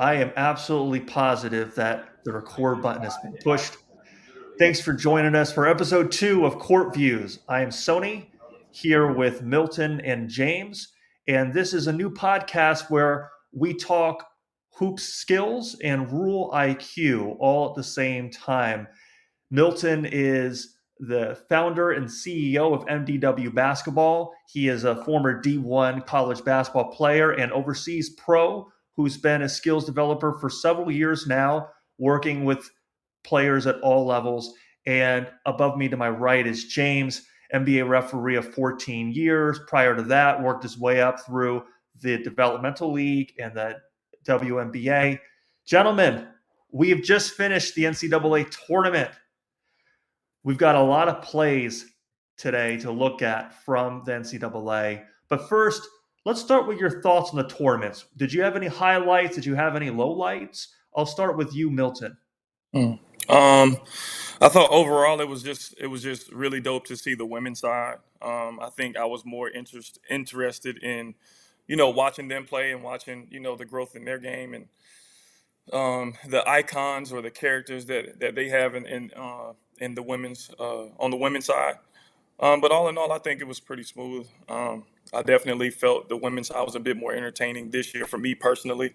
I am absolutely positive that the record button has been pushed. Thanks for joining us for episode 2 of Court Views. I am Sony here with Milton and James, and this is a new podcast where we talk hoops skills and rule IQ all at the same time. Milton is the founder and CEO of MDW Basketball. He is a former D1 college basketball player and overseas pro who's been a skills developer for several years now, working with players at all levels. And above me to my right is James, NBA referee of 14 years. Prior to that, worked his way up through the developmental league and the WNBA. Gentlemen, we have just finished the NCAA tournament. We've got a lot of plays today to look at from the NCAA. But first, let's start with your thoughts on the tournaments. Did you have any highlights? Did you have any lowlights? I'll start with you, Milton. I thought overall it was just really dope to see the women's side. I think I was more interested in, watching them play and watching, the growth in their game and the icons or the characters that they have in the women's on the women's side. But all in all, I think it was pretty smooth. I definitely felt the women's side was a bit more entertaining this year for me personally.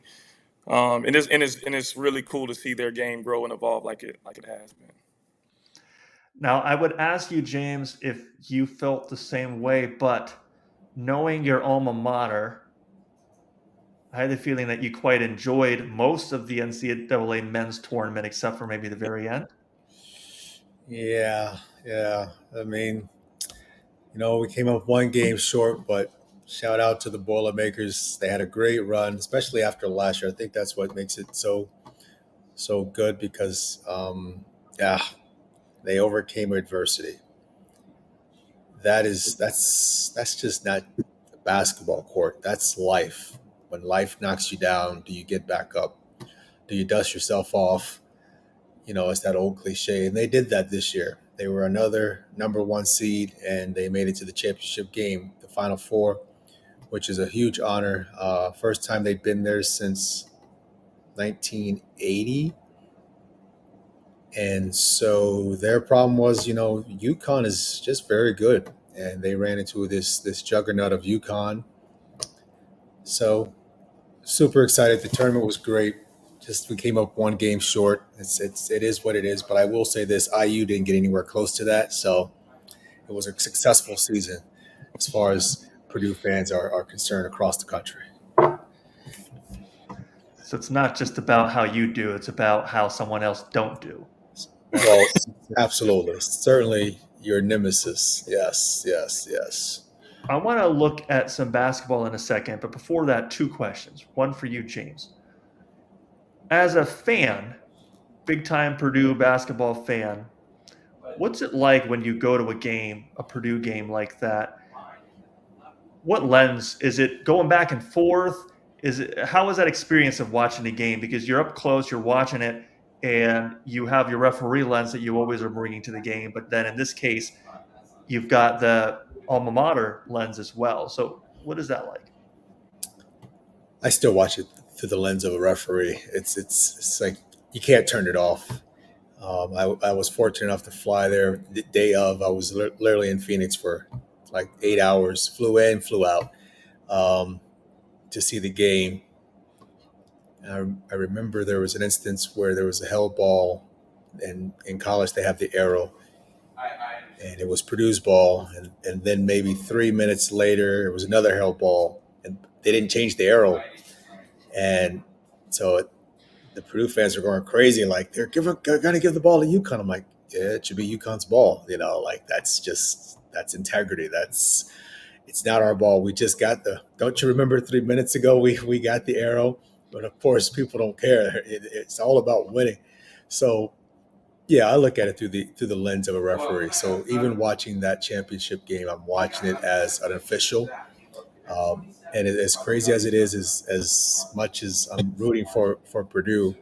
And it's really cool to see their game grow and evolve like it has been. Now, I would ask you, James, if you felt the same way, but knowing your alma mater, I had the feeling that you quite enjoyed most of the NCAA men's tournament, except for maybe the very end. Yeah. I mean, we came up one game short, but shout out to the Boilermakers. They had a great run, especially after last year. I think that's what makes it so good because, they overcame adversity. That's just not a basketball court. That's life. When life knocks you down, do you get back up? Do you dust yourself off? It's that old cliche. And they did that this year. They were another number 1 seed, and they made it to the championship game, the Final Four, which is a huge honor. First time they'd been there since 1980. And so their problem was, UConn is just very good. And they ran into this juggernaut of UConn. So super excited. The tournament was great. Just we came up one game short. It is what it is. But I will say this: IU didn't get anywhere close to that. So it was a successful season as far as Purdue fans are concerned across the country. So it's not just about how you do; it's about how someone else don't do. Well, absolutely, certainly your nemesis. Yes. I want to look at some basketball in a second, but before that, 2 questions. One for you, James. As a fan, big-time Purdue basketball fan, what's it like when you go to a Purdue game like that? What lens? Is it going back and forth? How is that experience of watching a game? Because you're up close, you're watching it, and you have your referee lens that you always are bringing to the game. But then in this case, you've got the alma mater lens as well. So what is that like? I still watch it through the lens of a referee. It's like you can't turn it off. I was fortunate enough to fly there the day of. I was literally in Phoenix for like 8 hours, flew in, flew out to see the game. I remember there was an instance where there was a held ball, and in college they have the arrow, and it was Purdue's ball. And then maybe 3 minutes later, it was another held ball, and they didn't change the arrow. And so the Purdue fans are going crazy, like they're going to give the ball to UConn. I'm like, yeah, it should be UConn's ball. That's integrity. It's not our ball. We just got don't you remember 3 minutes ago, we got the arrow, but of course people don't care. It's all about winning. So yeah, I look at it through the lens of a referee. So even watching that championship game, I'm watching it as an official. And as crazy as it is, as much as I'm rooting for Purdue,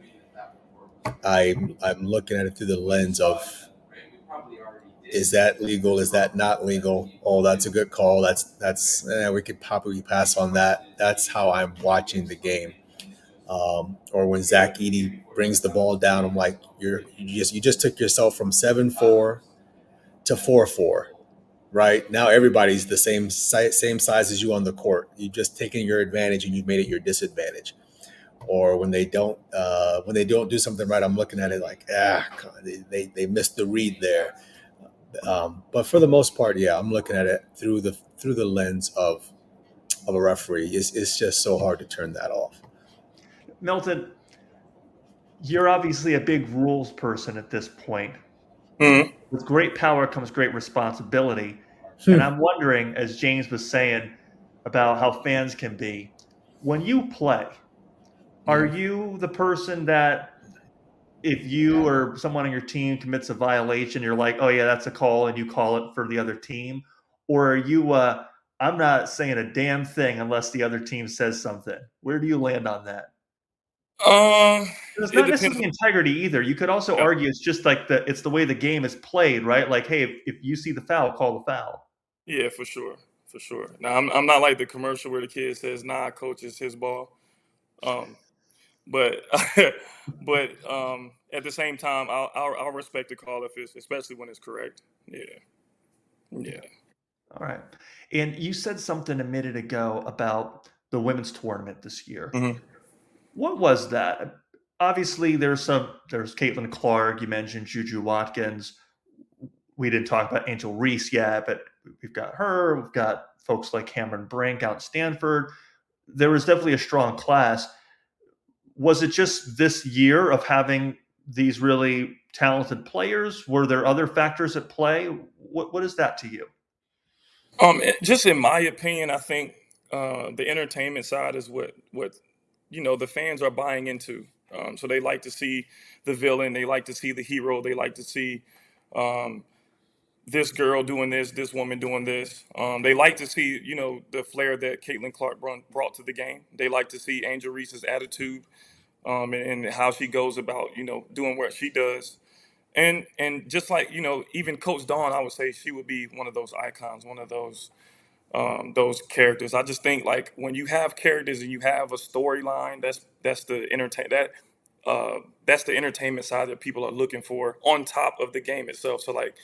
I'm looking at it through the lens of, is that legal? Is that not legal? Oh, that's a good call. We could probably pass on that. That's how I'm watching the game. Or when Zach Edey brings the ball down, I'm like, you just took yourself from 7-4 to 4-4. Right now, everybody's the same size as you on the court. You've just taken your advantage and you've made it your disadvantage. Or when they don't do something right, I'm looking at it like, they missed the read there. But for the most part, yeah, I'm looking at it through the lens of a referee. It's just so hard to turn that off. Milton, you're obviously a big rules person at this point. Mhm. With great power comes great responsibility. And Hmm. I'm wondering, as James was saying about how fans can be, when you play, are Mhm. you the person that if you or someone on your team commits a violation, you're like, oh, yeah, that's a call, and you call it for the other team? Or are you, I'm not saying a damn thing unless the other team says something? Where do you land on that? Uh, It's it not depends. necessarily integrity either. You could also Yeah, argue it's just like it's the way the game is played, right? Like, hey, if you see the foul, call the foul. yeah, for sure, for sure. Now, I'm not like the commercial where the kid says, "Nah, coach, it's his ball." Um, but at the same time, I'll respect the call if it's especially when it's correct. Yeah, yeah. All right. And you said something a minute ago about the women's tournament this year. Hmm. What was that? Obviously, there's Caitlin Clark. You mentioned Juju Watkins. We didn't talk about Angel Reese yet, but we've got her. We've got folks like Cameron Brink out in Stanford. There was definitely a strong class. Was it just this year of having these really talented players? Were there other factors at play? What is that to you? Just in my opinion, I think the entertainment side is what the fans are buying into. So they like to see the villain, they like to see the hero, they like to see um, this girl doing this woman doing this. They like to see the flair that Caitlin Clark brought to the game. They like to see Angel Reese's attitude and how she goes about doing what she does. And just like even Coach Dawn, I would say she would be one of those icons, one of those characters. I just think like when you have characters and you have a storyline, that's the entertainment side that people are looking for on top of the game itself. So like,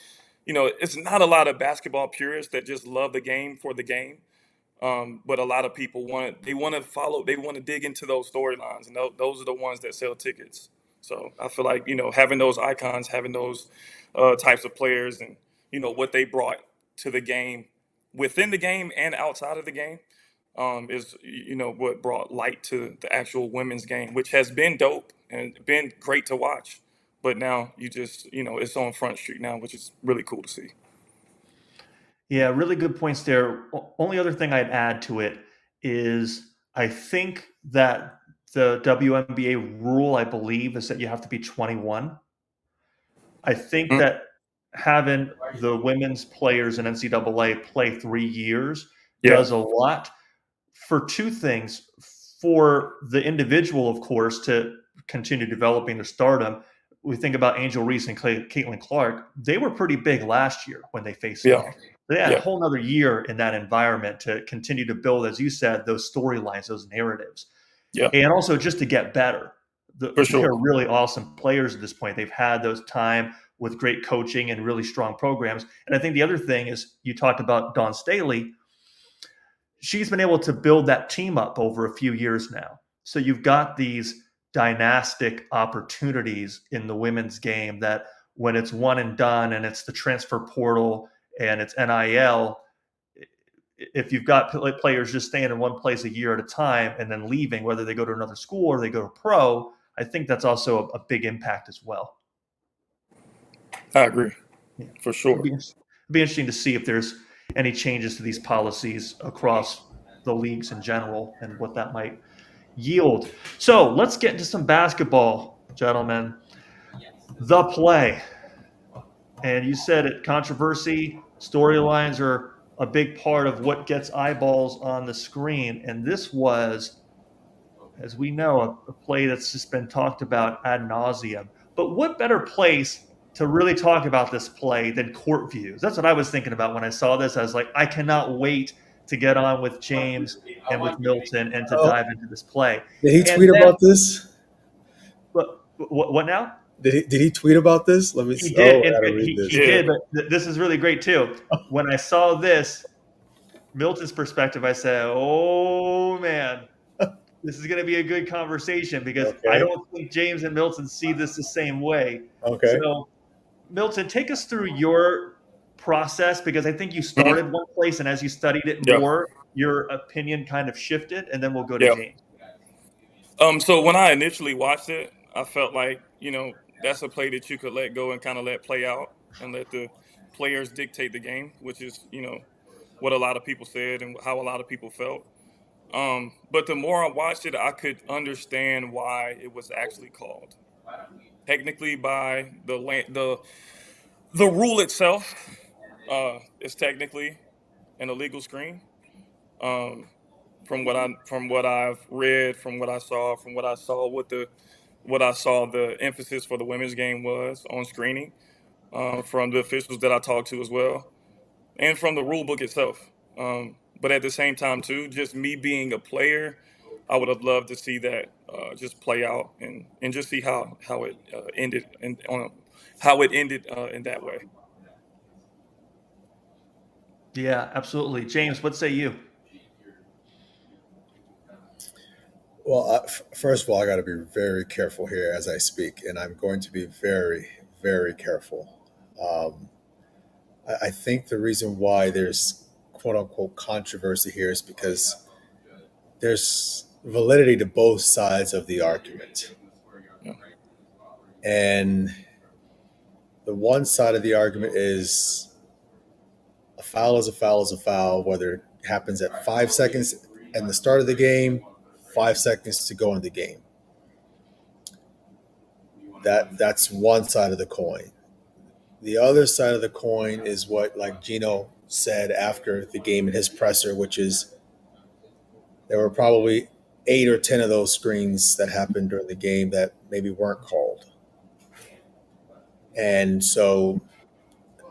it's not a lot of basketball purists that just love the game for the game. But a lot of people they want to dig into those storylines, and those are the ones that sell tickets. So I feel like having those icons, having those types of players, and what they brought to the game, within the game and outside of the game, is what brought light to the actual women's game, which has been dope and been great to watch. But now you just it's on Front Street now, which is really cool to see. Yeah, really good points there. Only other thing I'd add to it is I think that the WNBA rule, I believe, is that you have to be 21. I think Mm, that having the women's players in NCAA play 3 years yeah, does a lot for two things. For the individual, of course, to continue developing their stardom. We think about Angel Reese and Caitlin Clark. They were pretty big last year when they faced yeah, off. They had a yeah, whole nother year in that environment to continue to build, as you said, those storylines, those narratives, yeah, and also just to get better. for They sure. are really awesome players at this point. They've had those time with great coaching and really strong programs. And I think the other thing is you talked about Dawn Staley. She's been able to build that team up over a few years now. So you've got these dynastic opportunities in the women's game that when it's one and done and it's the transfer portal and it's NIL, if you've got players just staying in one place a year at a time and then leaving, whether they go to another school or they go to pro, I think that's also a big impact as well. I agree Yeah. for It'd sure. be, it'd be interesting to see if there's any changes to these policies across the leagues in general and what that might yield. So let's get into some basketball, gentlemen. The play. And you said it, controversy, storylines are a big part of what gets eyeballs on the screen. And this was, as we know, a play that's just been talked about ad nauseum. But what better place to really talk about this play than court views? That's what I was thinking about when I saw this. I was like, I cannot wait to get on with James and with Milton and to Oh, dive into this play. did he And tweet then, about this? what now? Did he tweet about this? Let me. He Oh, did, I and gotta read he this. Yeah. did. But this is really great too. When I saw this, Milton's perspective, I said, "Oh man, this is going to be a good conversation because I Okay. don't think James and Milton see this the same way." Okay. So, Milton, take us through your process because I think you Mhm. started one place, and as you studied it Yeah. more, your opinion kind of shifted, and then we'll go to Yeah. James. So when I initially watched it, I felt like, that's a play that you could let go and kind of let play out and let the players dictate the game, which is, what a lot of people said and how a lot of people felt. But the more I watched it, I could understand why it was actually called. Technically, by the rule itself, is technically an illegal screen. Um, from what I've read, from what I saw, what I saw the emphasis for the women's game was on screening, from the officials that I talked to as well, and from the rule book itself. But at the same time, too, just me being a player, I would have loved to see that just play out and just see how it ended and how it ended in that way. Yeah, absolutely. James, what say you? Well, first of all, I got to be very careful here as I speak, and I'm going to be very, very careful. Um, I think the reason why there's quote unquote controversy here is because there's validity to both sides of the argument. Yeah. And the one side of the argument is a foul is a foul is a foul, whether it happens at 5 seconds at the start of the game, 5 seconds to go in the game. That's one side of the coin. The other side of the coin is what, like Gino said after the game in his presser, which is there were probably 8 or 10 of those screens that happened during the game that maybe weren't called. And so,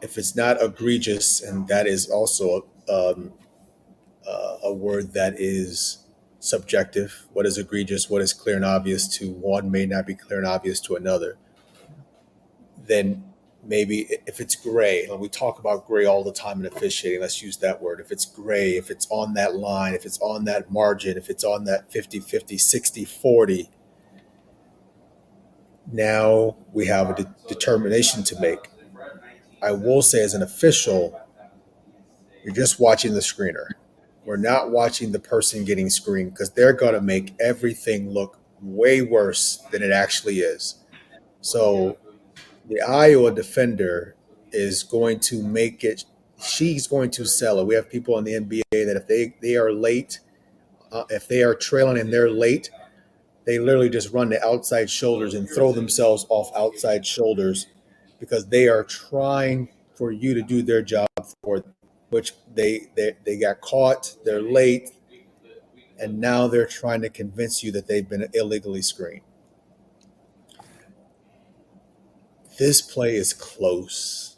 if it's not egregious, and that is also a word that is subjective, what is egregious, what is clear and obvious to one may not be clear and obvious to another, then maybe if it's gray, and we talk about gray all the time in officiating, let's use that word. If it's gray, if it's on that line, if it's on that margin, if it's on that 50-50, 60-40, now we have a determination to make. I will say, as an official, you're just watching the screener. We're not watching the person getting screened because they're going to make everything look way worse than it actually is. So the Iowa defender is going to make it. She's going to sell it. We have people in the NBA that if they are late, if they are trailing and they're late, they literally just run the outside shoulders and throw themselves off outside shoulders because they are trying for you to do their job for them, which they got caught, they're late, and now they're trying to convince you that they've been illegally screened. This play is close.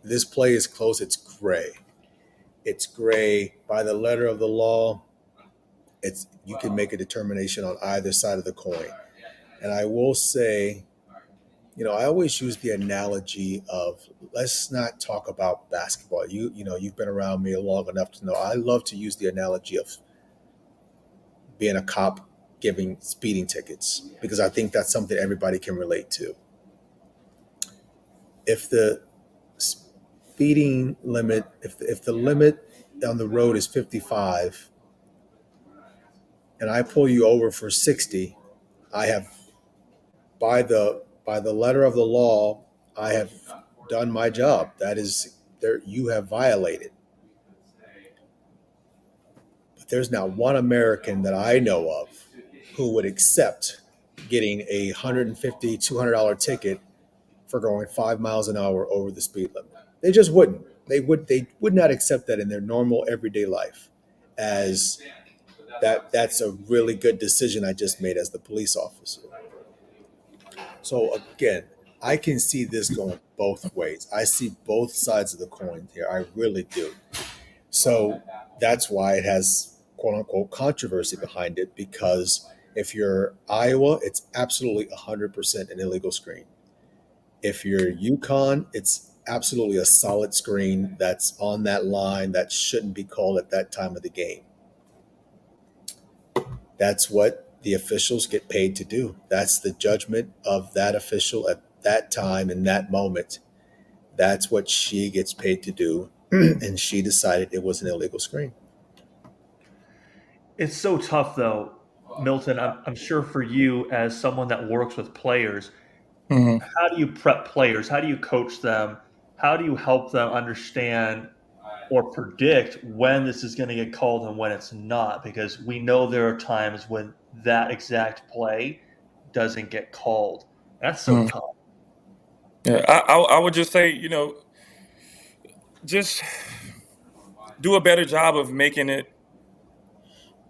This play is close. It's gray. It's gray by the letter of the law. It's you can make a determination on either side of the coin. And I will say, I always use the analogy of let's not talk about basketball. You've been around me long enough to know I love to use the analogy of being a cop giving speeding tickets because I think that's something everybody can relate to. If the speeding limit, if the limit on the road is 55 and I pull you over for 60, I have by the letter of the law, I have done my job. That is there you have violated. But there's not one American that I know of who would accept getting a $150, $200 ticket for going 5 miles an hour over the speed limit. They just wouldn't. They would not accept that in their normal everyday life as that's a really good decision I just made as the police officer. So again, I can see this going both ways. I see both sides of the coin here. I really do. So that's why it has quote unquote controversy behind it, because if you're Iowa, it's absolutely 100% an illegal screen. If you're UConn, it's absolutely a solid screen that's on that line that shouldn't be called at that time of the game. That's what the officials get paid to do. That's the judgment of that official at that time in that moment. That's what she gets paid to do. And she decided it was an illegal screen. It's so tough, though, Milton. I'm sure for you, as someone that works with players, Mhm. how do you prep players? How do you coach them? How do you help them understand or predict when this is going to get called and when it's not? Because we know there are times when that exact play doesn't get called. That's so Mhm. tough. Yeah, I would just say, just do a better job of making it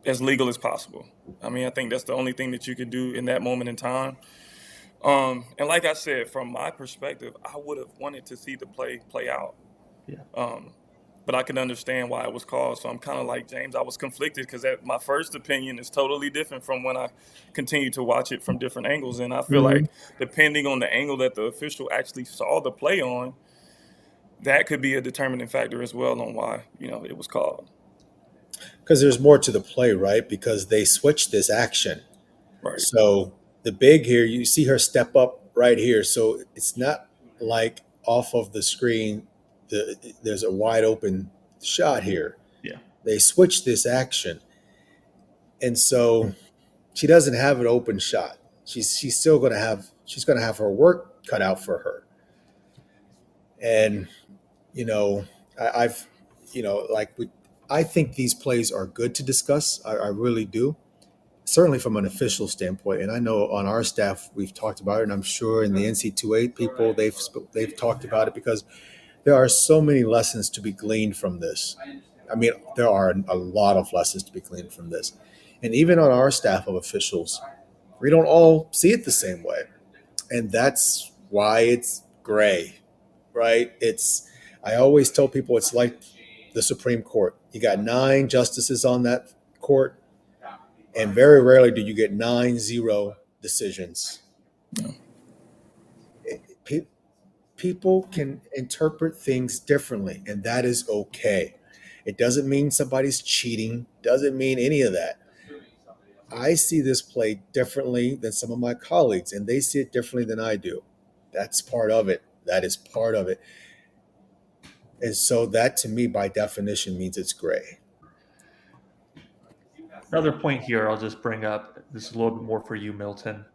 as legal as possible. I mean, I think that's the only thing that you could do in that moment in time. And like I said, from my perspective, I would have wanted to see the play out. Yeah. Um, but I can understand why it was called. So I'm kind of like James. I was conflicted because my first opinion is totally different from when I continue to watch it from different angles. And I feel Mm-hmm. like depending on the angle that the official actually saw the play on, that could be a determining factor as well on why it was called. Because there's more to the play, right? Because they switched this action. Right. So the big here, you see her step up right here. So it's not like off of the screen, there's a wide open shot here. Yeah. They switched this action. And so she doesn't have an open shot. She's still she's gonna have her work cut out for her. And you know, I've like I think these plays are good to discuss. I really do. Certainly from an official standpoint, and I know on our staff we've talked about it, and I'm sure in the NC2A people they've talked about it, because there are so many lessons to be gleaned from this. I mean, there are a lot of lessons to be gleaned from this, and even on our staff of officials, we don't all see it the same way, and that's why it's gray, right? I always tell people it's like the Supreme Court. You got 9 justices on that court, and very rarely do you get 9-0 decisions. Yeah. Pe- People can interpret things differently, and that is okay. It doesn't mean somebody's cheating, doesn't mean any of that. I see this play differently than some of my colleagues, and they see it differently than I do. That's part of it. That is part of it. And so that to me, by definition, means it's gray. Another point here I'll just bring up. This is a little bit more for you, Milton.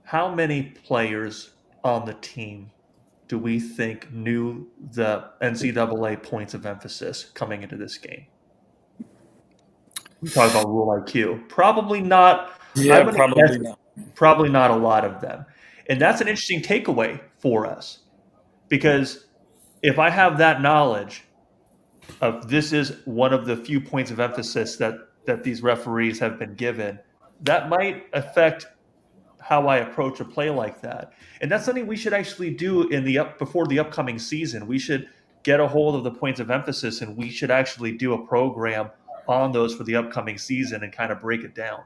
How many players on the team do we think knew the NCAA points of emphasis coming into this game? We talk about rule IQ. Probably not. I'm Yeah, going to guess probably not. probably not a lot of them. And that's an interesting takeaway for us, because if I have that knowledge of this is one of the few points of emphasis that these referees have been given, that might affect how I approach a play like that. And that's something we should actually do before the upcoming season. We should get a hold of the points of emphasis, and we should actually do a program on those for the upcoming season and kind of break it down.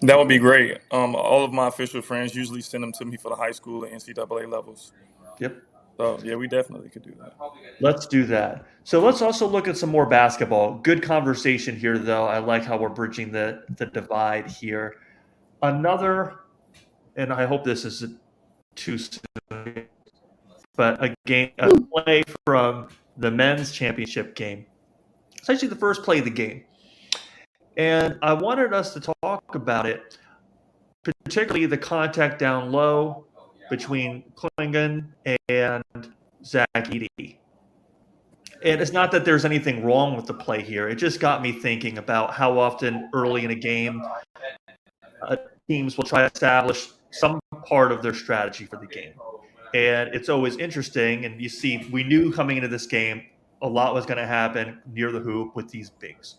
That would be great. All of my official friends usually send them to me for the high school and NCAA levels. Yep. So yeah, we definitely could do that. Let's do that. So let's also look at some more basketball. Good conversation here, though. I like how we're bridging the divide here. Another, and I hope this isn't too soon, but a play from the men's championship game. It's actually the first play of the game. And I wanted us to talk about it, particularly the contact down low between Klingon and Zach Edey. And it's not that there's anything wrong with the play here. It just got me thinking about how often early in a game teams will try to establish some part of their strategy for the game. And it's always interesting. And you see, we knew coming into this game a lot was going to happen near the hoop with these bigs.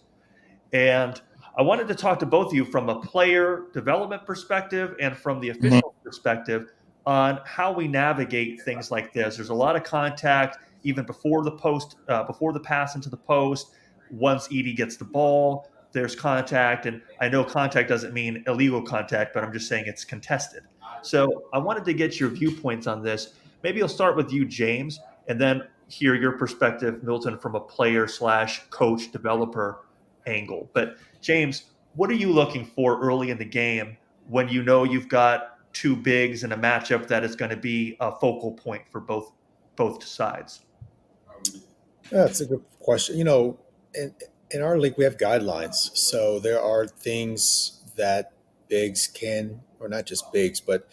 And I wanted to talk to both of you from a player development perspective and from the Mhm. official perspective on how we navigate things like this. There's a lot of contact even before the pass into the post. Once Edie gets the ball, there's contact, and I know contact doesn't mean illegal contact, but I'm just saying it's contested. So I wanted to get your viewpoints on this. Maybe I'll start with you, James, and then hear your perspective, Milton, from a player slash coach developer angle. But James, what are you looking for early in the game when you know you've got two bigs in a matchup that is going to be a focal point for both sides? That's a good question. In our league, we have guidelines. So there are things that bigs can, or not just bigs, but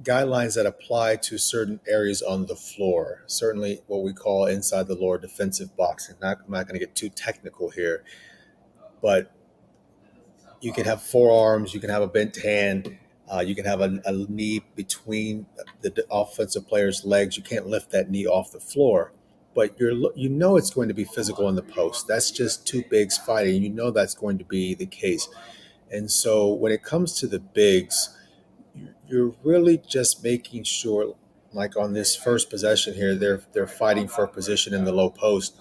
guidelines that apply to certain areas on the floor. Certainly, what we call inside the lower defensive box. I'm not going to get too technical here, but you can have forearms, you can have a bent hand, you can have a knee between the offensive player's legs. You can't lift that knee off the floor, but it's going to be physical in the post. That's just two bigs fighting. You know that's going to be the case. And so when it comes to the bigs, you're really just making sure, like on this first possession here, they're fighting for a position in the low post.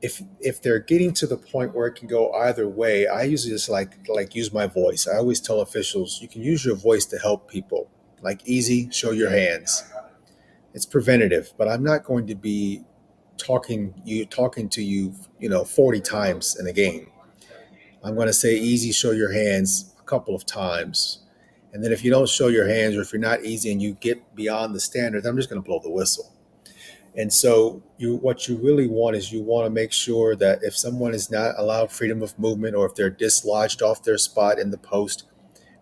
If they're getting to the point where it can go either way, I usually just like use my voice. I always tell officials, you can use your voice to help people. Like easy, show your hands. It's preventative, but I'm not going to be talking to you, 40 times in a game. I'm going to say easy, show your hands a couple of times. And then if you don't show your hands, or if you're not easy and you get beyond the standard, I'm just going to blow the whistle. And so what you really want is you want to make sure that if someone is not allowed freedom of movement, or if they're dislodged off their spot in the post,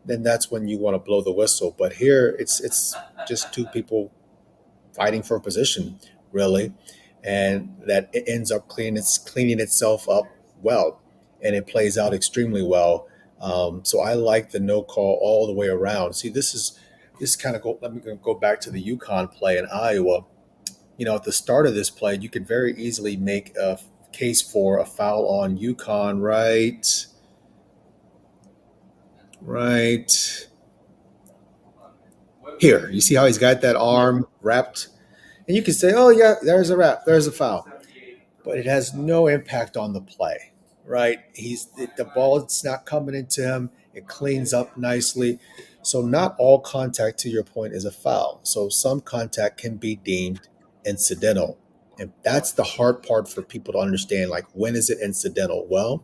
then that's when you want to blow the whistle. But here it's just two people fighting for a position, really, and that it ends up cleaning itself up well, and it plays out extremely well. So I like the no call all the way around. See, this kind of let me go back to the UConn play in Iowa. At the start of this play, you could very easily make a case for a foul on UConn, right here. You see how he's got that arm wrapped? And you can say, oh, yeah, there's a wrap, there's a foul. But it has no impact on the play, right? The ball's not coming into him. It cleans up nicely. So not all contact, to your point, is a foul. So some contact can be deemed incidental. And that's the hard part for people to understand. Like, when is it incidental? Well,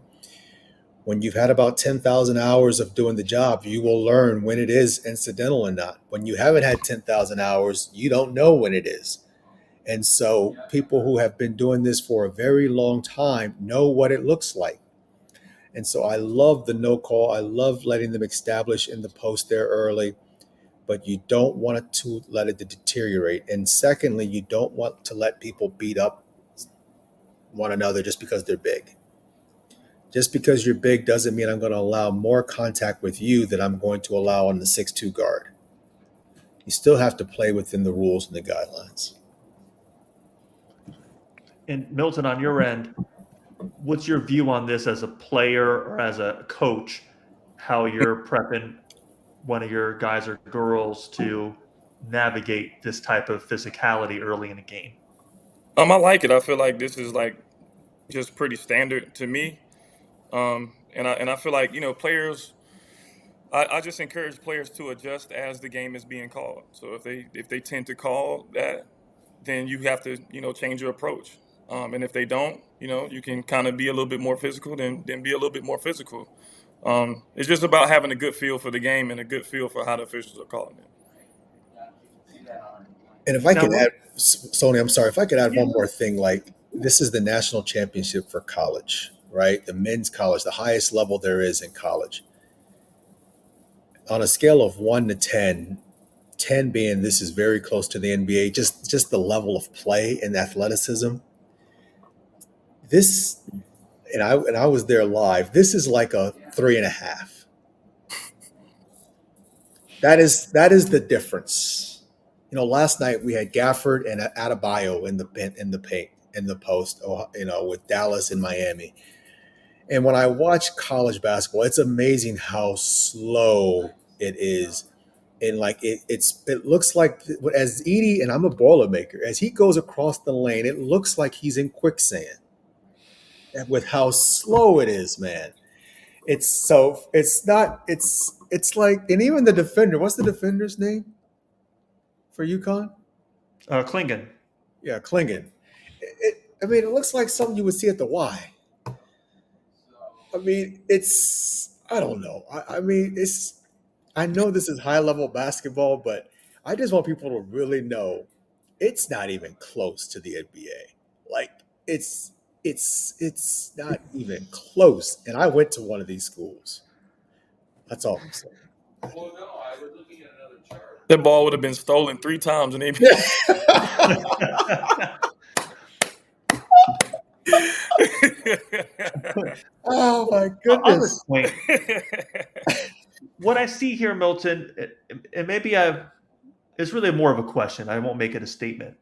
when you've had about 10,000 hours of doing the job, you will learn when it is incidental or not. When you haven't had 10,000 hours, you don't know when it is. And so people who have been doing this for a very long time know what it looks like. And so I love the no call. I love letting them establish in the post there early, but you don't want to let it deteriorate. And secondly, you don't want to let people beat up one another just because they're big. Just because you're big doesn't mean I'm going to allow more contact with you than I'm going to allow on the 6'2" guard. You still have to play within the rules and the guidelines. And Milton, on your end, what's your view on this as a player or as a coach, how you're prepping one of your guys or girls to navigate this type of physicality early in a game? I like it. I feel like this is like just pretty standard to me. And I feel like players. I just encourage players to adjust as the game is being called. So if they tend to call that, then you have to change your approach. And if they don't, you can kind of be a little bit more physical, then be a little bit more physical. It's just about having a good feel for the game and a good feel for how the officials are calling it. And if I Now, can add, Sony, I'm sorry, if I could add yeah, one more thing, like this is the national championship for college, right? The men's college, the highest level there is in college. On a scale of 1 to 10, 10 being this is very close to the NBA, just the level of play and athleticism. This, and I was there live. This is like a 3.5. That is the difference. Last night we had Gafford and Adebayo in the paint in the post. With Dallas and Miami. And when I watch college basketball, it's amazing how slow it is. and like it looks like as Edie, and I'm a Boilermaker, as he goes across the lane, it looks like he's in quicksand with how slow it is, man. It's not it's like, and even the defender, what's the defender's name for UConn? Klingon. Yeah, Klingon. I mean, it looks like something you would see at the Y. I mean, I don't know. I mean, I know this is high level basketball, but I just want people to really know it's not even close to the NBA. Like it's it's not even close. And I went to one of these schools. That's all I'm saying. That ball would have been stolen 3 times in NBA. Oh my On this goodness. point, what I see here, Milton, and maybe it's really more of a question. I won't make it a statement.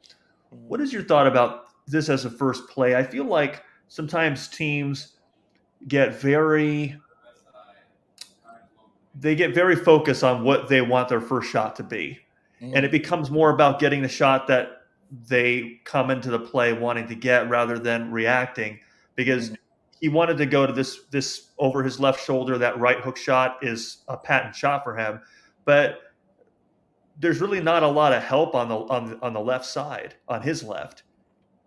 What is your thought about this as a first play? I feel like sometimes teams get very they get very focused on what they want their first shot to be. And it becomes more about getting the shot that they come into the play wanting to get rather than reacting, because he wanted to go to this over his left shoulder. That right hook shot is a patent shot for him, but there's really not a lot of help on the left side, on his left,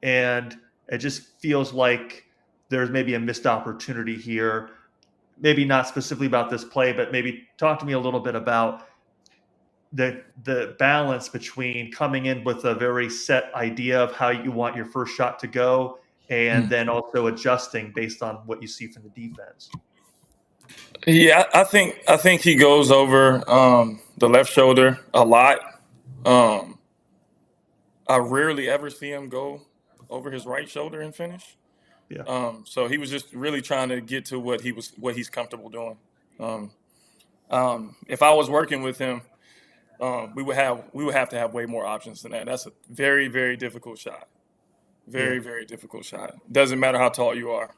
and it just feels like there's maybe a missed opportunity here. Maybe not specifically about this play, but maybe talk to me a little bit about the balance between coming in with a very set idea of how you want your first shot to go, and then also adjusting based on what you see from the defense. Yeah, I think he goes over the left shoulder a lot. Um, I rarely ever see him go over his right shoulder and finish. Yeah. So he was just really trying to get to what he's comfortable doing. Um, if I was working with him, we would have to have way more options than that. That's a very, very difficult shot. Yeah. Very, very difficult shot. Doesn't matter how tall you are.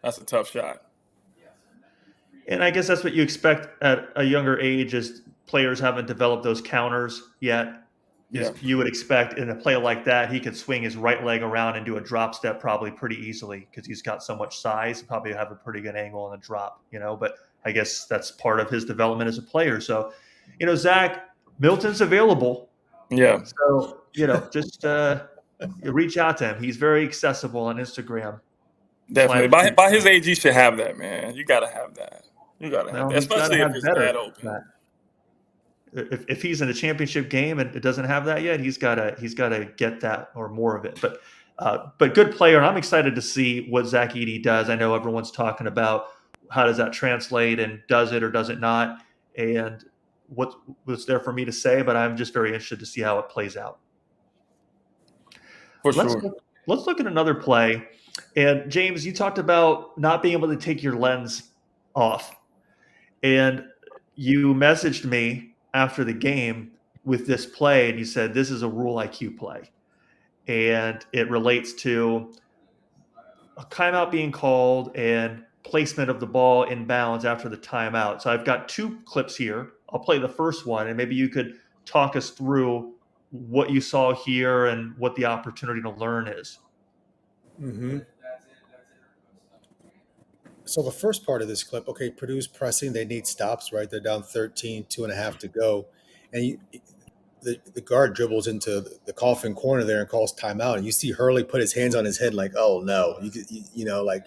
That's a tough shot. And I guess that's what you expect at a younger age, as players haven't developed those counters yet. Yeah. Is you would expect in a play like that, he could swing his right leg around and do a drop step probably pretty easily because he's got so much size, and probably have a pretty good angle on the drop, But I guess that's part of his development as a player. So, Zach, Milton's available. Yeah. So, just reach out to him. He's very accessible on Instagram. Definitely. By his age, you should have that, man. You gotta have that. You gotta have Well, that, he's got to especially if have it's better that than open. that. If he's in a championship game and it doesn't have that yet, he's got to get that or more of it. But good player, and I'm excited to see what Zach Edey does. I know everyone's talking about how does that translate, and does it or does it not, and what was there for me to say. But I'm just very interested to see how it plays out. For Let's sure. let's look at another play. And James, you talked about not being able to take your lens off, and you messaged me after the game with this play, and you said this is a rule IQ play, and it relates to a timeout being called and placement of the ball in bounds after the timeout. So I've got 2 clips here. I'll play the first one, and maybe you could talk us through what you saw here and what the opportunity to learn is. Mm-hmm. So the first part of this clip, okay, Purdue's pressing. They need stops, right? They're down 13, 2.5 to go. And the guard dribbles into the coffin corner there and calls timeout. And you see Hurley put his hands on his head like, oh, no. Like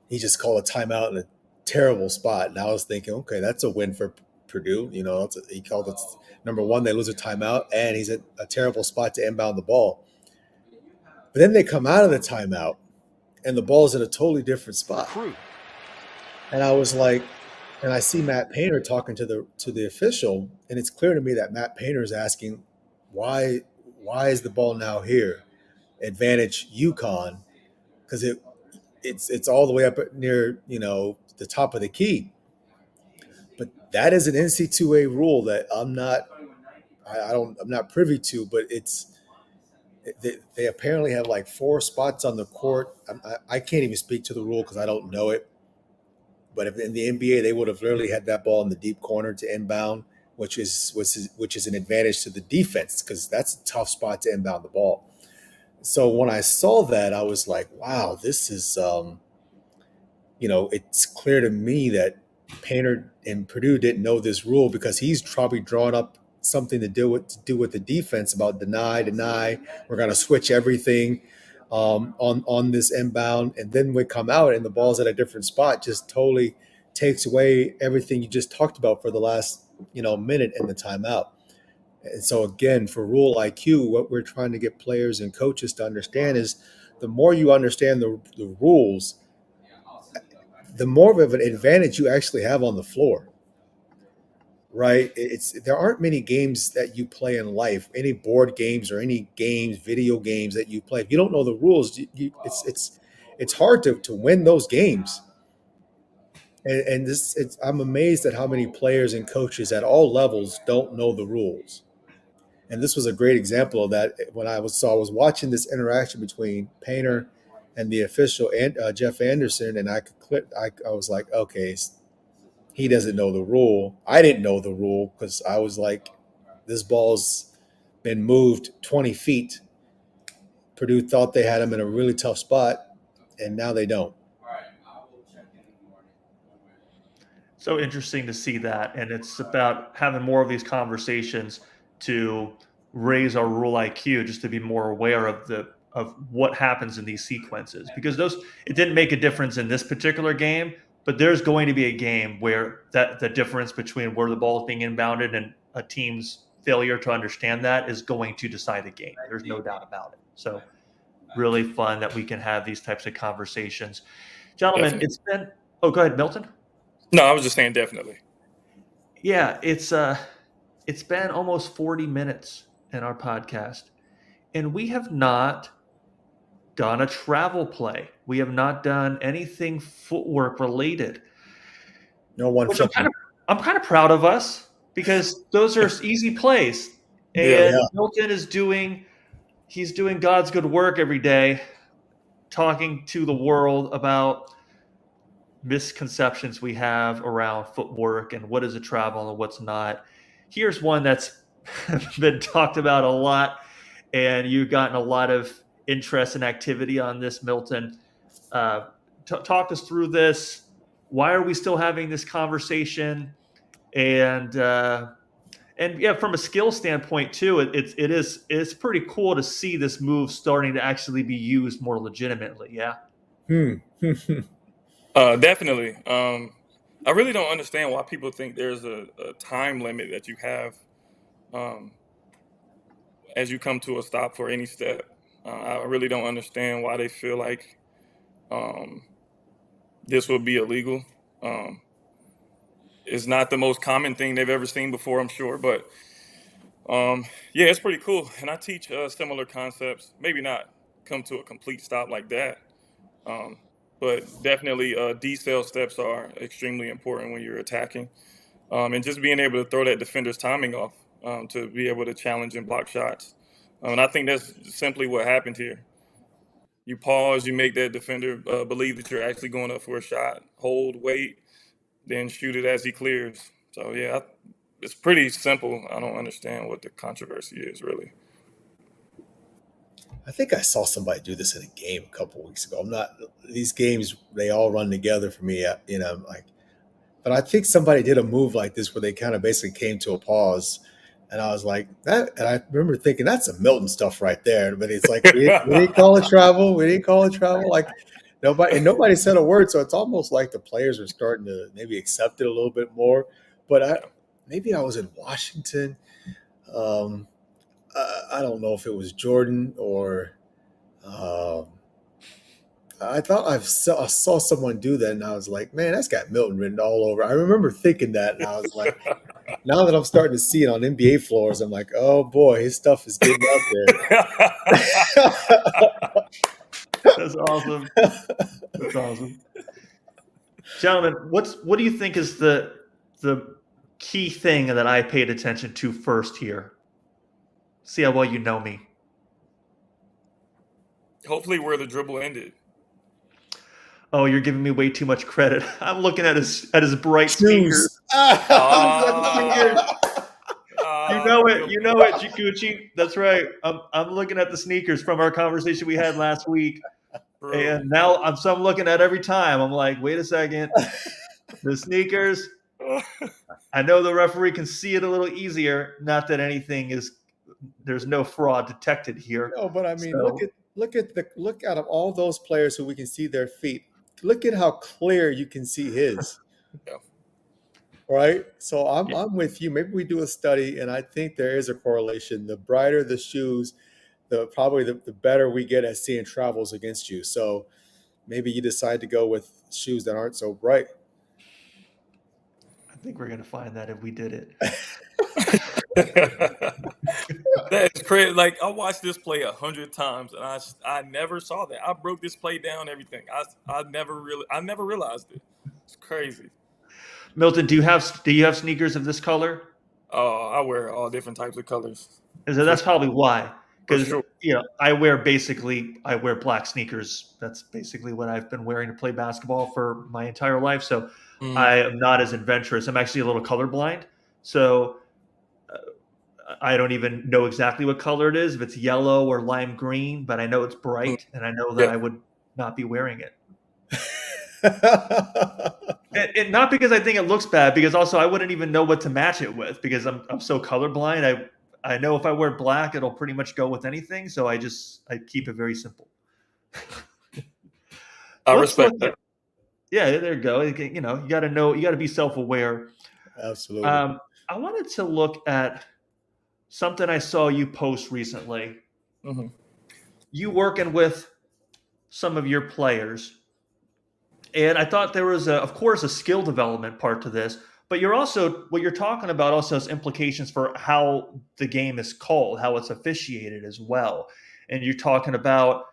he just called a timeout in a terrible spot. And I was thinking, okay, that's a win for Purdue. He called it number one, they lose a timeout, and he's at a terrible spot to inbound the ball. But then they come out of the timeout, and the ball's in a totally different spot. And I was like, and I see Matt Painter talking to the official, and it's clear to me that Matt Painter is asking, why is the ball now here? Advantage UConn, because it's all the way up near the top of the key. But that is an NC2A rule that I'm not privy to, but they apparently have like 4 spots on the court. I can't even speak to the rule because I don't know it. But if in the NBA they would have literally had that ball in the deep corner to inbound, which is an advantage to the defense because that's a tough spot to inbound the ball. So when I saw that, I was like, wow, this is it's clear to me that Painter and Purdue didn't know this rule because he's probably drawn up something to do with the defense about deny. We're going to switch everything on this inbound, and then we come out and the ball's at a different spot. Just totally takes away everything you just talked about for the last minute in the timeout. And so again, for Rule IQ, what we're trying to get players and coaches to understand is the more you understand the rules, the more of an advantage you actually have on the floor, right? There aren't many games that you play in life, any board games or any games, video games that you play. If you don't know the rules, it's hard to win those games. And I'm amazed at how many players and coaches at all levels don't know the rules. And this was a great example of that. When I was watching this interaction between Painter and the official and Jeff Anderson, and I was like, okay, he doesn't know the rule. I didn't know the rule because I was like, this ball's been moved 20 feet. Purdue thought they had him in a really tough spot, and now they don't. So interesting to see that, and it's about having more of these conversations to raise our rule IQ, just to be more aware of what happens in these sequences, because it didn't make a difference in this particular game, but there's going to be a game where the difference between where the ball is being inbounded and a team's failure to understand that is going to decide the game. There's no doubt about it. So really fun that we can have these types of conversations. Gentlemen, Definitely. go ahead, Milton. No, I was just saying definitely. Yeah, it's been almost 40 minutes in our podcast, and we have not done a travel play. We have not done anything footwork related. No one. Which I'm kind of proud of us because those are easy plays. And Milton is doing God's good work every day, talking to the world about misconceptions we have around footwork and what is a travel and what's not. Here's one that's been talked about a lot, and you've gotten a lot of interest and activity on this, Milton. Talk us through this. Why are we still having this conversation? And yeah, from a skill standpoint too, it's pretty cool to see this move starting to actually be used more legitimately. Yeah. Definitely. I really don't understand why people think there's a time limit that you have as you come to a stop for any step. I really don't understand why they feel like this would be illegal. It's not the most common thing they've ever seen before, I'm sure, but yeah, it's pretty cool. And I teach similar concepts, maybe not come to a complete stop like that. But definitely decel steps are extremely important when you're attacking. And just being able to throw that defender's timing off to be able to challenge and block shots. And I think that's simply what happened here. You pause, you make that defender believe that you're actually going up for a shot, hold, wait, then shoot it as he clears. So, yeah, it's pretty simple. I don't understand what the controversy is, really. I think I saw somebody do this in a game a couple weeks ago. These games, they all run together for me, but I think somebody did a move like this where they kind of basically came to a pause. And I was like, that, and I remember thinking that's some Milton stuff right there. But it's like, we didn't call it travel. We didn't call it travel. Like nobody said a word. So it's almost like the players are starting to maybe accept it a little bit more. But maybe I was in Washington. I don't know if it was Jordan or I thought I saw someone do that, and I was like, man, that's got Milton written all over. I remember thinking that, and I was like, now that I'm starting to see it on NBA floors, I'm like, oh boy, his stuff is getting out there. That's awesome. That's awesome. Gentlemen, what do you think is the key thing that I paid attention to first here? See how well you know me. Hopefully where the dribble ended. Oh, you're giving me way too much credit. I'm looking at his bright fingers. You know it, Chikuchi. That's right. I'm looking at the sneakers from our conversation we had last week, True. and now I'm looking at every time. I'm like, wait a second, the sneakers. I know the referee can see it a little easier. Not that anything is. There's no fraud detected here. No, but I mean, So look out of all those players who we can see their feet. Look at how clear you can see his. Yeah. Right. So I'm yeah, I'm with you. Maybe we do a study, and I think there is a correlation. The brighter the shoes, the better we get at seeing travels against you. So maybe you decide to go with shoes that aren't so bright. I think we're gonna find that if we did it. That is crazy. Like I watched this play 100 times, and I never saw that. I broke this play down, everything. I never realized it. It's crazy. Milton, do you have sneakers of this color? I wear all different types of colors for That's probably why. for Because sure. I wear black sneakers. That's basically what I've been wearing to play basketball for my entire life. So Mm. I am not as adventurous. I'm actually a little colorblind. So I don't even know exactly what color it is, if it's yellow or lime green, but I know it's Mm. bright, and I know that Yeah. I would not be wearing it. Yeah, And not because I think it looks bad, because also I wouldn't even know what to match it with because I'm so colorblind. I know if I wear black, it'll pretty much go with anything. So I keep it very simple. I Let's respect look at that. yeah. There you go. You got to know. You got to be self aware. absolutely. I wanted to look at something I saw you post recently. Hmm. You working with some of your players. And I thought there was, of course, a skill development part to this, but what you're talking about also has implications for how the game is called, how it's officiated as well. And you're talking about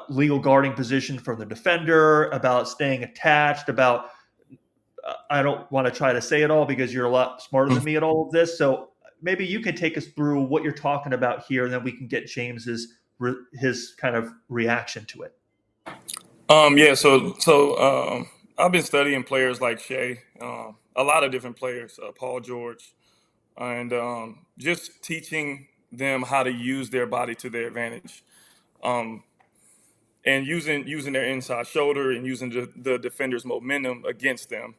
legal guarding position from the defender, about staying attached, about I don't want to try to say it all because you're a lot smarter than me at all of this. So maybe you can take us through what you're talking about here, and then we can get James's his kind of reaction to it. Yeah. I've been studying players like Shea, a lot of different players, Paul George, and just teaching them how to use their body to their advantage. Um, and using their inside shoulder and using the defender's momentum against them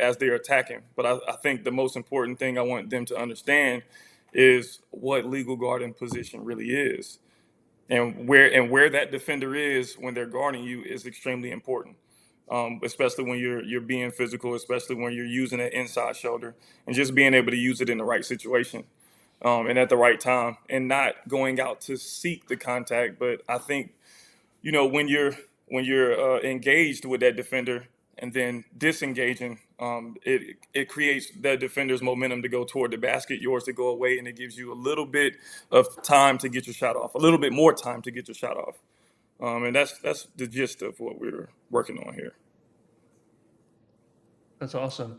as they're attacking. But I think the most important thing I want them to understand is what legal guarding position really is, and where that defender is when they're guarding you is extremely important. Especially when you're being physical, especially when you're using an inside shoulder, and just being able to use it in the right situation and at the right time, and not going out to seek the contact. But I think when you're engaged with that defender and then disengaging, it creates that defender's momentum to go toward the basket, yours to go away, and it gives you a little bit of time to get your shot off, a little bit more time to get your shot off, and that's the gist of what we're working on here. That's awesome.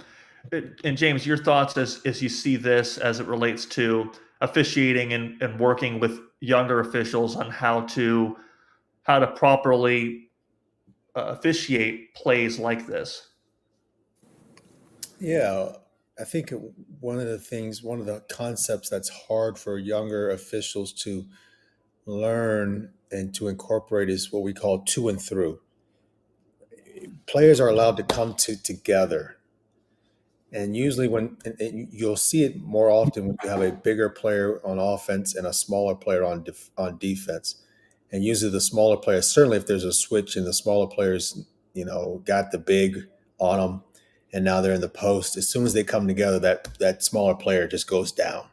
And James, your thoughts as you see this as it relates to officiating and working with younger officials on how to properly officiate plays like this. Yeah, I think one of the concepts that's hard for younger officials to learn and to incorporate is what we call to and through. Players are allowed to come together, and usually and you'll see it more often when you have a bigger player on offense and a smaller player on defense. And usually the smaller players, certainly if there's a switch and the smaller players, got the big on them, and now they're in the post. As soon as they come together, that smaller player just goes down.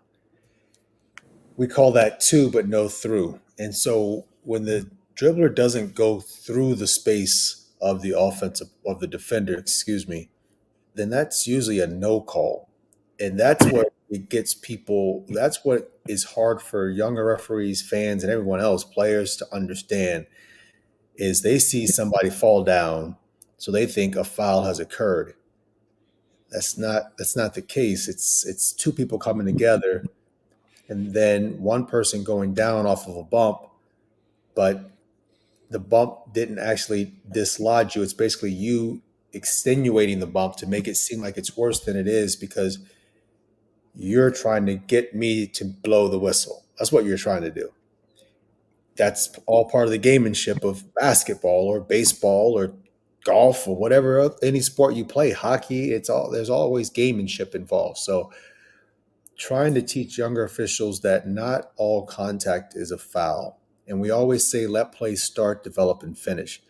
We call that two, but no through. And so when the dribbler doesn't go through the space of the defender, excuse me, then that's usually a no call. And that's what it gets people, that's what is hard for younger referees, fans, and everyone else, players to understand is they see somebody fall down, so they think a foul has occurred. That's not the case. It's two people coming together and then one person going down off of a bump, but the bump didn't actually dislodge you. It's basically you extenuating the bump to make it seem like it's worse than it is because You're trying to get me to blow the whistle. That's what you're trying to do. That's all part of the gamemanship of basketball or baseball or golf or whatever any sport you play. Hockey, there's always gamemanship involved. So trying to teach younger officials that not all contact is a foul. And we always say let play start, develop, and finish.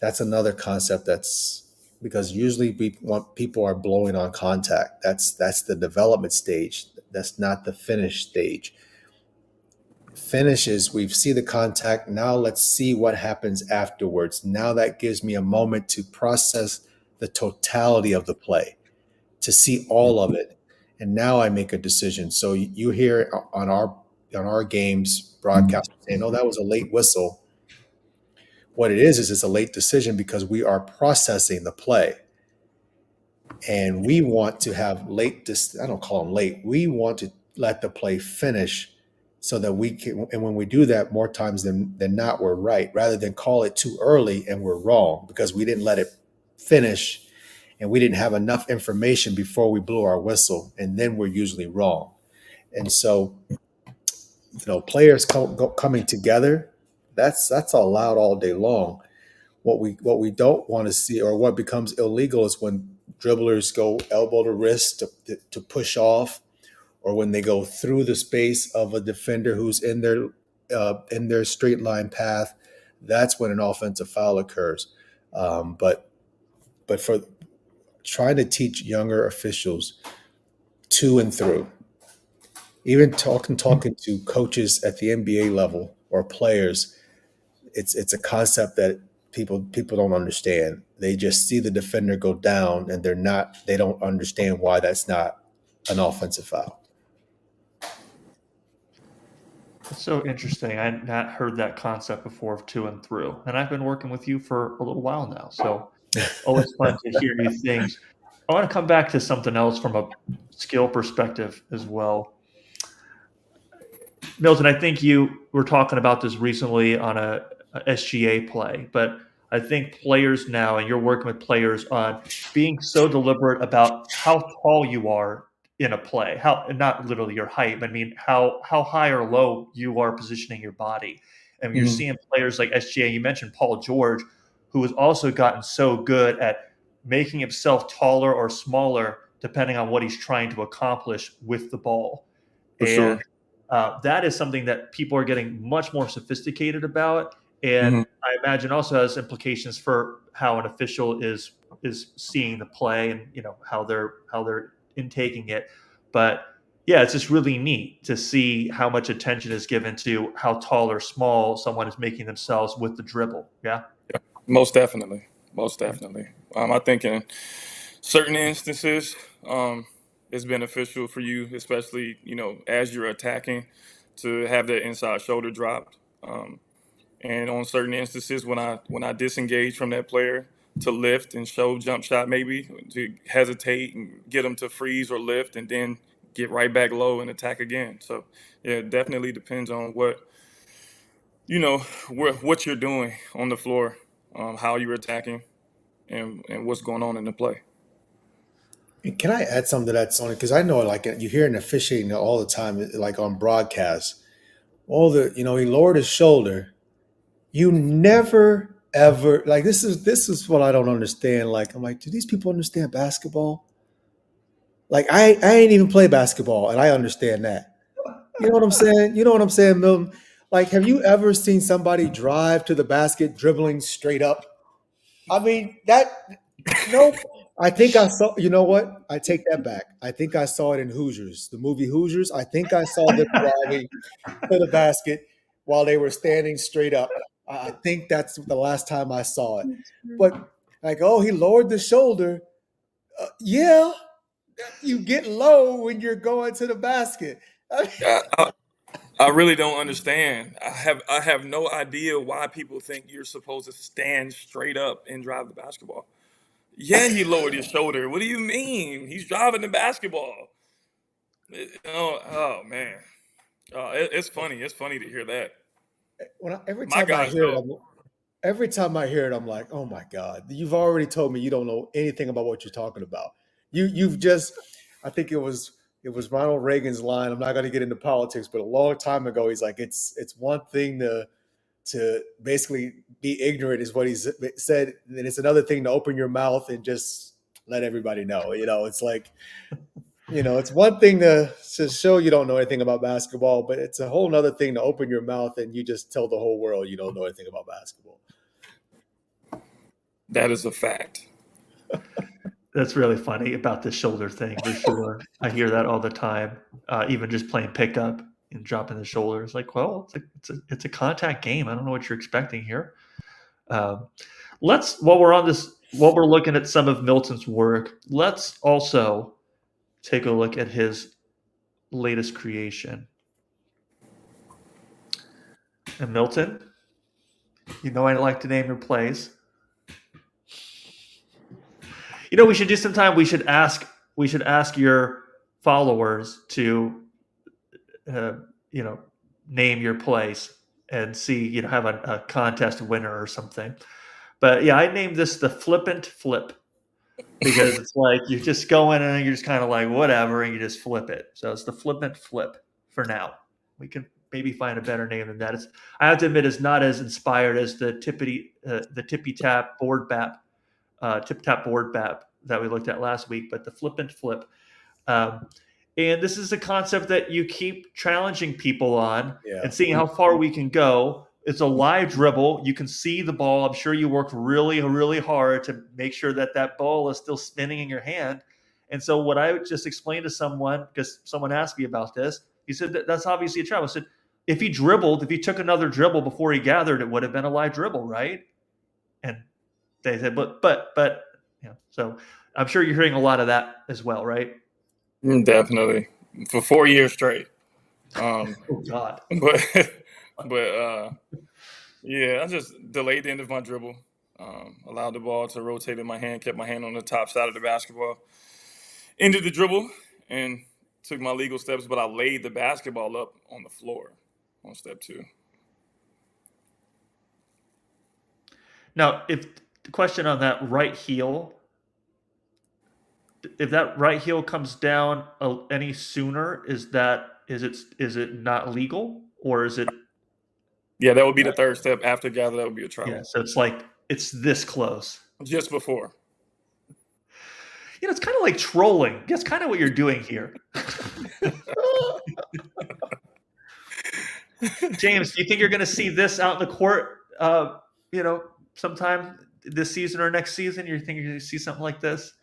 That's another concept that's because usually we want people are blowing on contact. That's the development stage. That's not the finish stage. Finish is we see the contact. Now let's see what happens afterwards. Now that gives me a moment to process the totality of the play, to see all of it. And now I make a decision. So you hear on our games broadcast saying, "Oh, that was a late whistle." What it is it's a late decision because we are processing the play. And we want to have I don't call them late. We want to let the play finish so that we can, and when we do that more times than not, we're right, rather than call it too early and we're wrong because we didn't let it finish and we didn't have enough information before we blew our whistle, and then we're usually wrong. And so, players coming together, that's allowed all day long. What we don't want to see, or what becomes illegal, is when dribblers go elbow to wrist to push off, or when they go through the space of a defender who's in their straight line path. That's when an offensive foul occurs. But for trying to teach younger officials to and through, even talking to coaches at the NBA level or players, it's a concept that people don't understand. They just see the defender go down and they don't understand why that's not an offensive foul. It's so interesting. I had not heard that concept before of to and through. And I've been working with you for a little while now. So always fun to hear new things. I want to come back to something else from a skill perspective as well. Milton, I think you were talking about this recently on a SGA play, but I think players now, and you're working with players on being so deliberate about how tall you are in a play, how not literally your height, but I mean how high or low you are positioning your body. And you're Mhm. seeing players like SGA. You mentioned Paul George, who has also gotten so good at making himself taller or smaller depending on what he's trying to accomplish with the ball. for And sure. that is something that people are getting much more sophisticated about, and Hmm. I imagine also has implications for how an official is seeing the play and how they're intaking it. But yeah, it's just really neat to see how much attention is given to how tall or small someone is making themselves with the dribble. Yeah. Yeah, most definitely, most definitely. I think in certain instances, it's beneficial for you, especially as you're attacking, to have that inside shoulder dropped. And on certain instances, when I disengage from that player, to lift and show jump shot, maybe to hesitate and get them to freeze or lift, and then get right back low and attack again. So yeah, it definitely depends on what you're doing on the floor, how you're attacking, and what's going on in the play. And can I add something to that, Sony? Because I know, like, you hear an officiating all the time, like on broadcasts. He lowered his shoulder. You never ever like this is what I don't understand. Like, I'm like, do these people understand basketball? Like, I ain't even play basketball, and I understand that. You know what I'm saying? You know what I'm saying, Milton? Like, have you ever seen somebody drive to the basket dribbling straight up? I mean, no. I think I saw. You know what? I take that back. I think I saw it in Hoosiers, the movie Hoosiers. I think I saw them driving to the basket while they were standing straight up. I think that's the last time I saw it. But like, oh, he lowered the shoulder. Yeah, you get low when you're going to the basket. I mean, I really don't understand. I have no idea why people think you're supposed to stand straight up and drive the basketball. Yeah, he lowered his shoulder. What do you mean? He's driving the basketball. Oh man, it's funny. It's funny to hear that. every My time I guys hear it, know. I'm like, oh my god, you've already told me you don't know anything about what you're talking about. You've just, I think it was it was Ronald Reagan's line. I'm not going to get into politics, but a long time ago, he's like, it's one thing to basically be ignorant is what he said, and it's another thing to open your mouth and just let everybody know. It's like, it's one thing to show you don't know anything about basketball, but it's a whole nother thing to open your mouth and you just tell the whole world you don't know anything about basketball. That is a fact. That's really funny about the shoulder thing for sure. I hear that all the time. Even just playing pickup and dropping the shoulders. Like, well, it's a contact game. I don't know what you're expecting here. While we're looking at some of Milton's work, let's also take a look at his latest creation. And Milton, I like to name your plays. We should do sometime. We should ask your followers to, name your plays and see, have a contest winner or something. But yeah, I named this the Flippant Flip because it's like you just go in and you're just kind of like whatever, and you just flip it. So it's the Flippant Flip for now. We can maybe find a better name than that. I have to admit, it's not as inspired as the tippy tap board bap. Tip tap board bap that we looked at last week, but the Flippant Flip. And this is a concept that you keep challenging people on and seeing how far we can go. It's a live dribble. You can see the ball. I'm sure you worked really, really hard to make sure that ball is still spinning in your hand. And so what I just explained to someone, because someone asked me about this, he said that's obviously a travel. I said, if he took another dribble before he gathered, it would have been a live dribble, right? And they said, but so I'm sure you're hearing a lot of that as well, right? Definitely. For 4 years straight. Oh God. But yeah, I just delayed the end of my dribble, allowed the ball to rotate in my hand, kept my hand on the top side of the basketball, ended the dribble, and took my legal steps, but I laid the basketball up on the floor on step 2. Now, if the question on that right heel, if that right heel comes down any sooner, is it not legal, or is it? Yeah, that would be the third step after gather. That would be a travel. Yeah, so it's like it's this close. Just before. It's kind of like trolling. That's kind of what you're doing here. James, do you think you're going to see this out in the court? Sometime this season or next season? You think you're going to see something like this?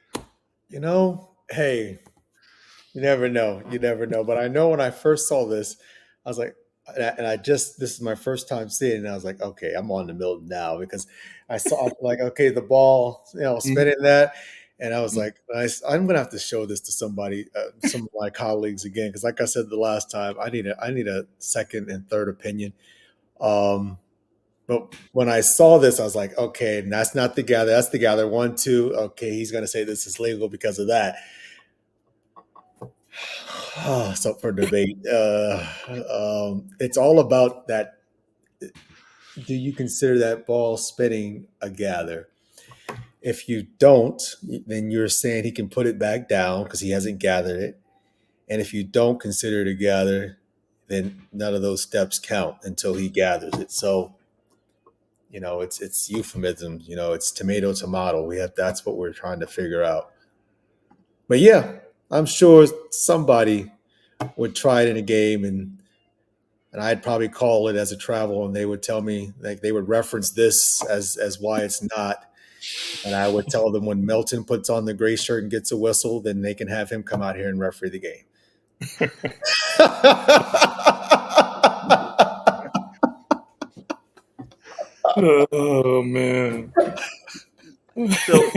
Hey, you never know. But I know when I first saw this, I was like, this is my first time seeing it, and I was like, okay, I'm on to Milton now, because I saw like, okay, the ball, spinning that, and I was like, I'm gonna have to show this to somebody, some of my colleagues again, because like I said the last time, I need a second and third opinion. But when I saw this, I was like, okay, and that's not the gather, that's the gather 1, 2. Okay, he's gonna say this is legal because of that. It's up for debate. It's all about that. Do you consider that ball spinning a gather? If you don't, then you're saying he can put it back down because he hasn't gathered it. And if you don't consider it a gather, then none of those steps count until he gathers it. So, it's euphemism. It's tomato. That's what we're trying to figure out. But yeah, I'm sure somebody would try it in a game, and I'd probably call it as a travel, and they would tell me, like, they would reference this as why it's not. And I would tell them when Milton puts on the gray shirt and gets a whistle, then they can have him come out here and referee the game. Oh man. So,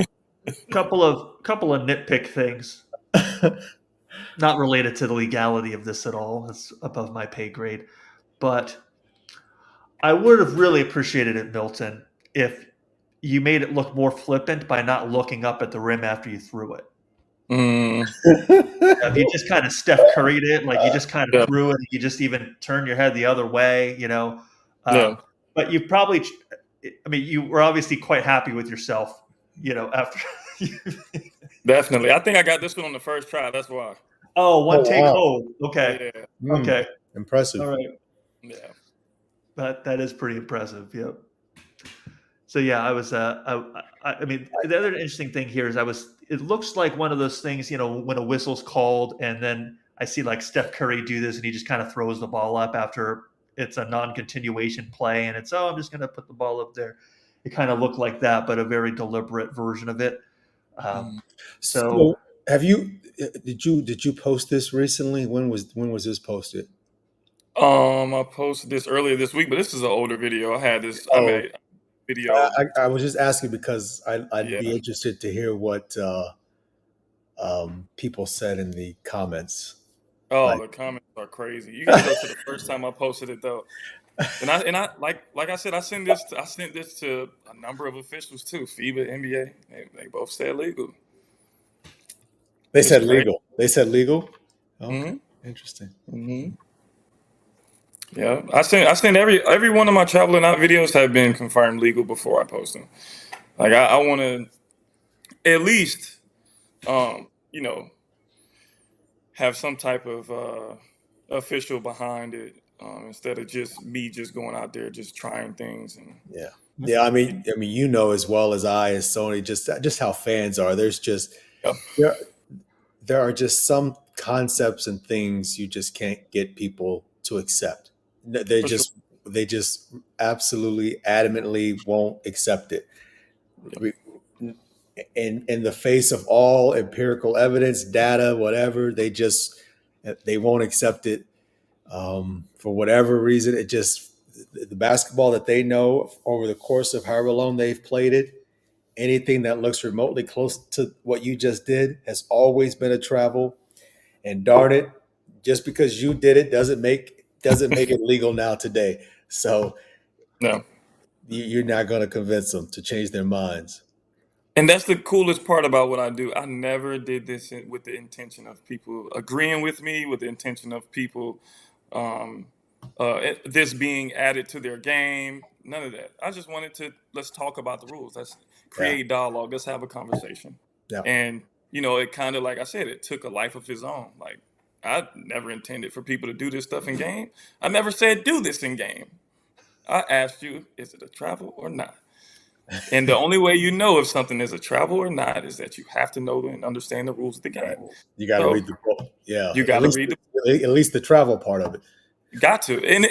couple of nitpick things, not related to the legality of this at all. It's above my pay grade, but I would have really appreciated it, Milton, if you made it look more flippant by not looking up at the rim after you threw it. If you just kind of Steph Curry'd it, like you just kind of threw it, you just even turned your head the other way, But you probably, you were obviously quite happy with yourself, after. Definitely. I think I got this one on the first try. That's why. Oh, one Oh take wow. home. Okay. Yeah, Okay. All Impressive. right. yeah. That is pretty impressive. Yep. So yeah, I was. I mean, the other interesting thing here is I was. It looks like one of those things, when a whistle's called, and then I see like Steph Curry do this, and he just kind of throws the ball up after it's a non-continuation play, and it's I'm just going to put the ball up there. It kind of looked like that, but a very deliberate version of it. Um, Mhm. so So have you did you post this recently? When was this posted? I posted this earlier this week, but this is an older video. I had this. I Oh, made a video. I was just asking because I'd be Yeah. interested to hear what people said in the comments. Oh, Like, the comments are crazy. You got to go to the first time I posted it though. And I like I said, I sent this to a number of officials too. FIBA, NBA. They both said legal. they It's said crazy. legal. They said legal. Okay, Hmm. interesting. Hmm. Yeah, I sent every one of my traveling out videos have been confirmed legal before I post them. Like I want to at least you know have some type of official behind it instead of just me just going out there just trying things and Yeah, yeah. I mean, as well as I, as Sony, just how fans are. yeah, There there are just some concepts and things you just can't get people to accept. They for sure. just they just absolutely adamantly won't accept it. Yeah, In the face of all empirical evidence, data, whatever, they won't accept it for whatever reason. It just the basketball that they know over the course of however long they've played it, anything that looks remotely close to what you just did has always been a travel. And darn it, just because you did it doesn't make it legal now today. So no. you're not going to convince them to change their minds. And that's the coolest part about what I do. I never did this with the intention of people agreeing with me, with the intention of people um, this being added to their game. None of that. I just wanted to let's talk about the rules. Let's Yeah, create dialogue. Let's have a conversation. yeah, And it kind of like I said, it took a life of its own. Like I never intended for people to do this stuff in game. I never said do this in game. I asked you, is it a travel or not? And the only way you know if something is a travel or not is that you have to know and understand the rules of the right. game. You got to So read the book. Yeah, you got to read the at least the travel part of it. got to, and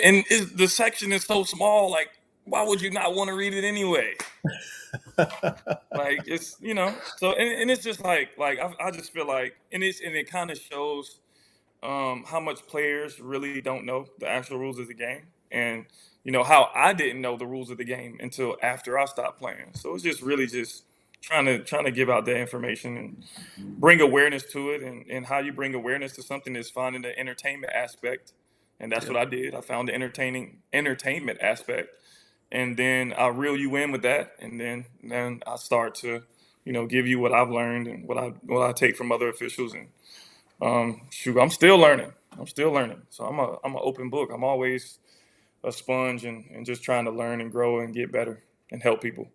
the section is so small. Like, why would you not want to read it anyway? Like, it's So and it's just like I just feel like, and it kind of shows how much players really don't know the actual rules of the game, and how I didn't know the rules of the game until after I stopped playing. So it's just really just trying to give out that information and bring awareness to it, and how you bring awareness to something is finding the entertainment aspect, and that's Yeah, what I did. I found the entertainment aspect, and then I reel you in with that, and then I start to give you what I've learned and what I take from other officials, and shoot, I'm still learning. I'm still learning. So I'm an open book. I'm always a sponge and just trying to learn and grow and get better and help people.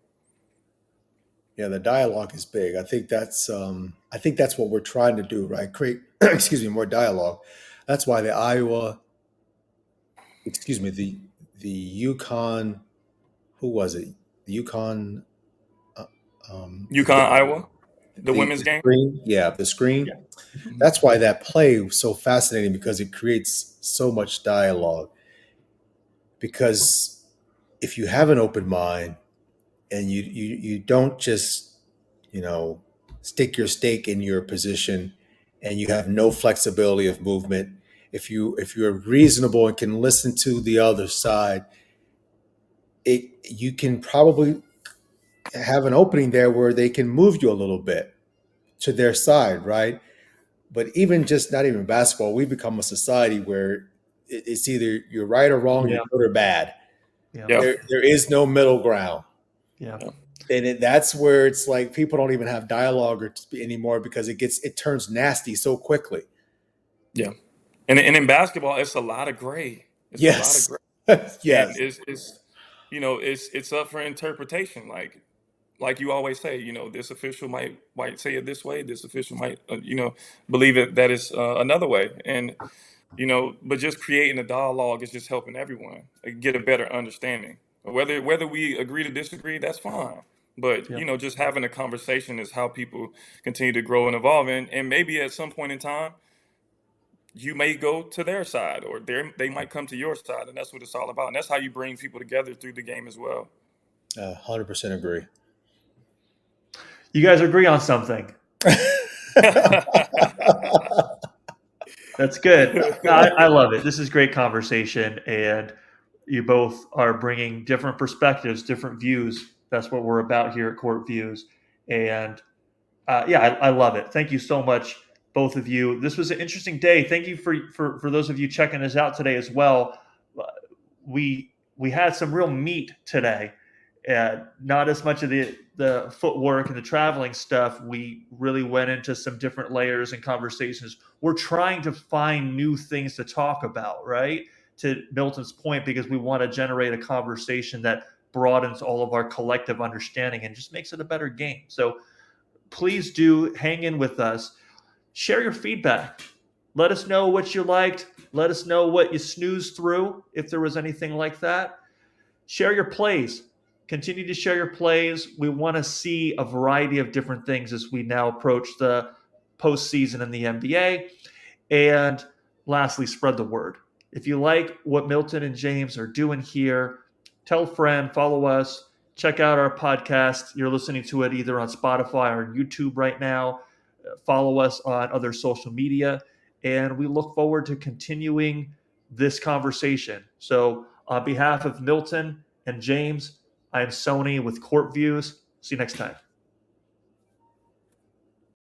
yeah. The dialogue is big. I think that's what we're trying to do, right? Create, excuse me, more dialogue. That's why the Iowa, excuse me, the UConn, who was it? The UConn, uh, the UConn, Iowa, the women's the game. screen, yeah, the screen. yeah, Mhm. That's why that play was so fascinating because it creates so much dialogue. Because if you have an open mind and you don't just you know stick your stake in your position and you have no flexibility of movement, if you're reasonable and can listen to the other side, you can probably have an opening there where they can move you a little bit to their side, right? But even just not even basketball, we've become a society where it's either you're right or wrong, you're yeah, good or bad. yeah, Yeah, There is no middle ground. yeah, yeah, And that's where it's like people don't even have dialogue anymore because it turns nasty so quickly. yeah. And in basketball, it's a lot of gray. It's a lot of Yes. gray, and Yes. it's up for interpretation. Like like you always say, this official might say it this way. This official might, believe it that is another way. And but just creating a dialogue is just helping everyone get a better understanding. Whether we agree to disagree, that's fine. But Yeah. just having a conversation is how people continue to grow and evolve. And maybe at some point in time, you may go to their side, or they might come to your side, and that's what it's all about. And that's how you bring people together through the game as well. 100% agree. You guys agree on something. That's good. I love it. This is great conversation, and you both are bringing different perspectives, different views. That's what we're about here at Court Views, and I love it. Thank you so much, both of you. This was an interesting day. Thank you for those of you checking us out today as well. We had some real meat today. Not as much of the footwork and the traveling stuff. We really went into some different layers and conversations. We're trying to find new things to talk about, right? To Milton's point, because we want to generate a conversation that broadens all of our collective understanding and just makes it a better game. So please do hang in with us. Share your feedback. Let us know what you liked. Let us know what you snoozed through, if there was anything like that. Share your plays. Continue to share your plays. We want to see a variety of different things as we now approach the postseason in the NBA. And lastly, spread the word. If you like what Milton and James are doing here, tell a friend, follow us, check out our podcast. You're listening to it either on Spotify or YouTube right now. Follow us on other social media. And we look forward to continuing this conversation. So, on behalf of Milton and James, I am Sony with Court Views. See you next time.